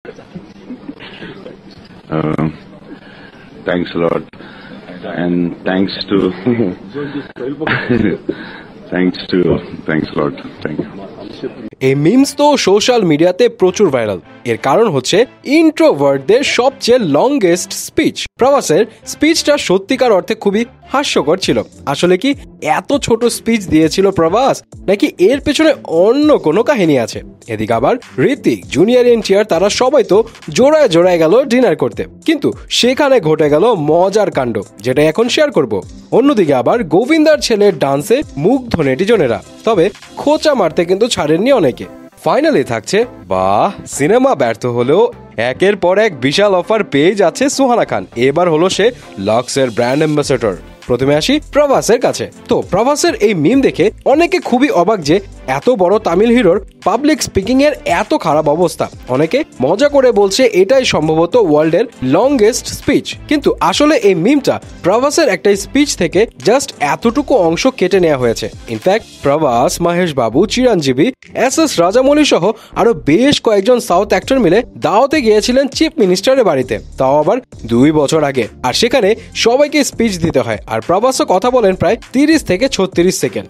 Uh, Thanks a lot, and thanks to thanks a lot. Thank you. এই memes তো social মিডিয়াতে প্রচুর viral. এর কারণ হচ্ছে ইন্ট্রোভার্টদের সবচেয়ে লংগেস্ট স্পিচ। প্রভাসের স্পিচটা সত্যিকার অর্থে খুবই হাস্যকর ছিল। আসলে কি এত ছোট স্পিচ দিয়েছিল প্রভাস, নাকি এর পেছনে অন্য কোনো কাহিনী আছে? এদিকে আবার ঋতিক, জুনিয়র এনটিআর তারা সবাই তো জোড়ায় জোড়ায় গেল ডিনার করতে, কিন্তু সেখানে ঘটে গেল মজার কাণ্ড, যেটা এখন শেয়ার করব। অন্যদিকে আবার গোবিন্দার ছেলের ডান্সে মুগ্ধ নেটিজনেরা, তবে খোঁচা মারতে কিন্তু ছাড়েননি অনেকে। ফাইনালি থাকছে, বাহ, সিনেমা ব্যর্থ হলেও একের পর এক বিশাল অফার পেয়ে যাচ্ছে সুহানা খান। এবার হলো সে লক্সের ব্র্যান্ড অ্যাম্বাসেডর। প্রথমে আসি প্রভাসের কাছে। তো প্রভাসের এই মিম দেখে অনেকে খুবই অবাক যে এত বড় তামিল হিরোর পাবলিক স্পিকিং এর এত খারাপ অবস্থা। অনেকে মজা করে বলছে এটাই সম্ভবত ওয়ার্ল্ডের লংগেস্ট স্পিচ, কিন্তু আসলে এই মিমটা প্রভাসের একটা স্পিচ থেকে জাস্ট এতটুকু অংশ কেটে নেওয়া হয়েছে। ইনফ্যাক্ট প্রভাস, মহেশ বাবু, চিরঞ্জীবী, এস রাজামৌলি সহ আরো বেশ কয়েকজন সাউথ অ্যাক্টর মিলে দাওয়াতে গিয়েছিলেন চিফ মিনিস্টারের বাড়িতে, তাও আবার 2 বছর আগে। আর সেখানে সবাইকে স্পিচ দিতে হয়, আর প্রভাসও কথা বলেন প্রায় 30 থেকে 36 সেকেন্ড।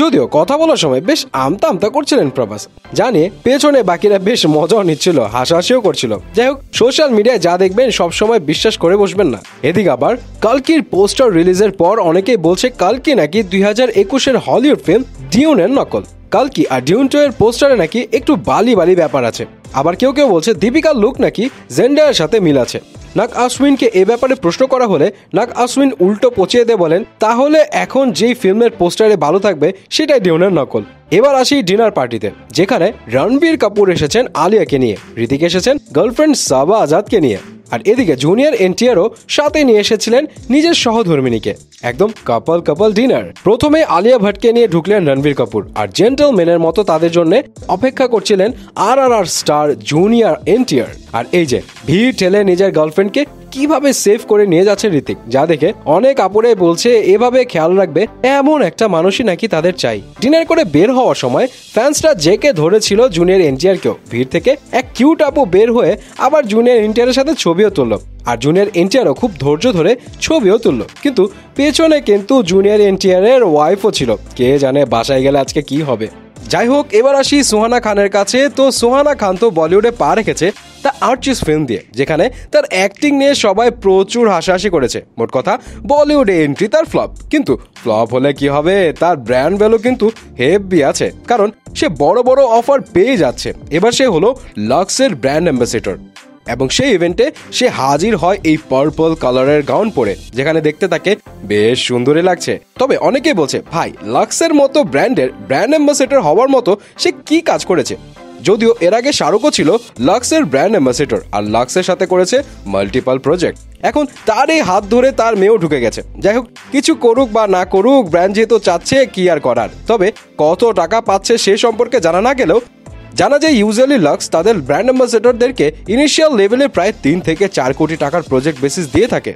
যদিও কথা বলার সময় বেশ আমতা আমতা করছিলেন প্রভাস, জানিয়ে পেছনে বাকিরা বেশ মজাও নিচ্ছিল, হাসাহাসিও করছিল। যাই হোক, সোশ্যাল মিডিয়ায় যা দেখবেন সবসময় বিশ্বাস করে বসবেন না। এদিকে আবার কালকির পোস্টার রিলিজের পর অনেকেই বলছে কালকি নাকি 2021-এর হলিউড ফিল্ম ডিউনের নকল। কালকি আর ডিউন 2 এর পোস্টারে নাকি একটু বালি বালি ব্যাপার আছে। আবার কেউ কেউ বলছে দীপিকার লুক নাকি জেন্ডারের সাথে মিল আছে। নাগ আশ্বিনকে এ ব্যাপারে প্রশ্ন করা হলে নাগ আশ্বিন উল্টো পচিয়ে দিয়ে বলেন, তাহলে এখন যেই ফিল্মের পোস্টারে ভালো থাকবে সেটাই ডিউনের নকল। এবার আসি ডিনার পার্টিতে, যেখানে রণবীর কাপুর এসেছেন আলিয়াকে নিয়ে, ঋতিক এসেছেন গার্লফ্রেন্ড সাবা আজাদকে নিয়ে, আর এদিকে জুনিয়র এনটিআরও সাথে নিয়ে এসেছিলেন নিজের সহধর্মিনীকে। একদম কাপল ডিনার। প্রথমে আলিয়া ভট্টকে নিয়ে ঢুকলেন রণবীর কাপুর, আর জেন্টলম্যানের মতো তাদের জন্য অপেক্ষা করছিলেন আর স্টার জুনিয়র এনটিআর। আর এই যে ভিড় ঠেলে নিজের গার্লফ্রেন্ডকে কিভাবে সেভ করে নিয়ে যাচ্ছে ঋতিক, যা দেখে অনেক আপুরে বলছে এভাবে খেয়াল রাখবে এমন একটা মানুষই নাকি তাদের চাই। ডিনার করে বের হওয়ার সময় ফ্যান্সরা জেকে ধরেছিল জুনিয়র এনটিআরকেও। ভিড় থেকে এক কিউট আপু বের হয়ে আবার জুনিয়র এনটিআরের সাথে ছবিও তুলল, আর জুনিয়র এনটিআরও খুব ধৈর্য ধরে ছবিও তুলল। কিন্তু পেছনে কিন্তু জুনিয়র এনটিআরের ওয়াইফও ছিল, কে জানে বাসায় গেলে আজকে কি হবে। যাই হোক, এবার আসি সুহানা খানের কাছে। তো সুহানা খান তো বলিউডে পা রেখেছে দ্য আর্চিস ফিল্ম দিয়ে, যেখানে তার অ্যাক্টিং নিয়ে সবাই প্রচুর হাসাহাসি করেছে। মোট কথা, বলিউডে এন্ট্রি তার ফ্লপ, কিন্তু ফ্লপ হলে কি হবে, তার ব্র্যান্ড ভ্যালু কিন্তু হেভি আছে, কারণ সে বড় বড় অফার পেয়ে যাচ্ছে। এবার সে হলো লাক্সের ব্র্যান্ড অ্যাম্বাসেডর, এবং সেই ইভেন্টে সে হাজির হয় এই পার্পল কালারের গাউন পরে, যেখানে দেখতে তাকে বেশ সুন্দরই লাগছে। তবে অনেকেই বলছে, ভাই, লাক্সের মতো ব্র্যান্ডের ব্র্যান্ড অ্যাম্বাসেডর হওয়ার মতো সে কি কাজ করেছে? যদিও এর আগে শাহরুখও ছিল লাক্সের ব্র্যান্ড অ্যাম্বাসেডর, আর লাক্সের সাথে করেছে মাল্টিপল প্রজেক্ট। এখন তার এই হাত ধরে তার মেয়েও ঢুকে গেছে। যাই হোক, কিছু করুক বা না করুক, ব্র্যান্ড যেহেতু চাচ্ছে, কি আর করার। তবে কত টাকা পাচ্ছে সে সম্পর্কে জানা না গেলেও জানা যায় ইউজুয়ালি লাক্স তাদের ব্র্যান্ড অ্যাম্বাসেডরদেরকে ইনিশিয়াল লেভেলে প্রায় 3 থেকে 4 কোটি টাকার প্রজেক্ট বেসিস দিয়ে থাকে।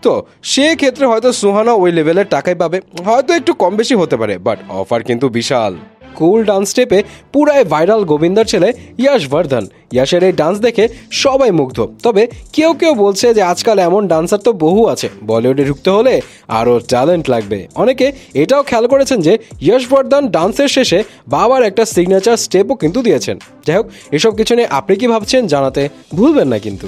তো সে ক্ষেত্রে হয়তো সুহানা ওই লেভেলের টাকাই পাবে, হয়তো একটু কম বেশি হতে পারে, বাট অফার কিন্তু বিশাল। কুল ডান্স স্টেপে পুরাই ভাইরাল গোবিন্দার ছেলে ইয়াশ বর্ধন। ইয়াশের এই ডান্স দেখে সবাই মুগ্ধ। তবে কেউ কেউ বলছে যে আজকাল এমন ডান্সার তো বহু আছে, বলিউডে ঢুকতে হলে আরও ট্যালেন্ট লাগবে। অনেকে এটাও খেয়াল করেছেন যে ইয়াশ বর্ধন ডান্সের শেষে বাবার একটা সিগনেচার স্টেপও কিন্তু দিয়েছেন। যাই হোক, এসব কিছু নিয়ে আপনি কি ভাবছেন জানাতে ভুলবেন না কিন্তু।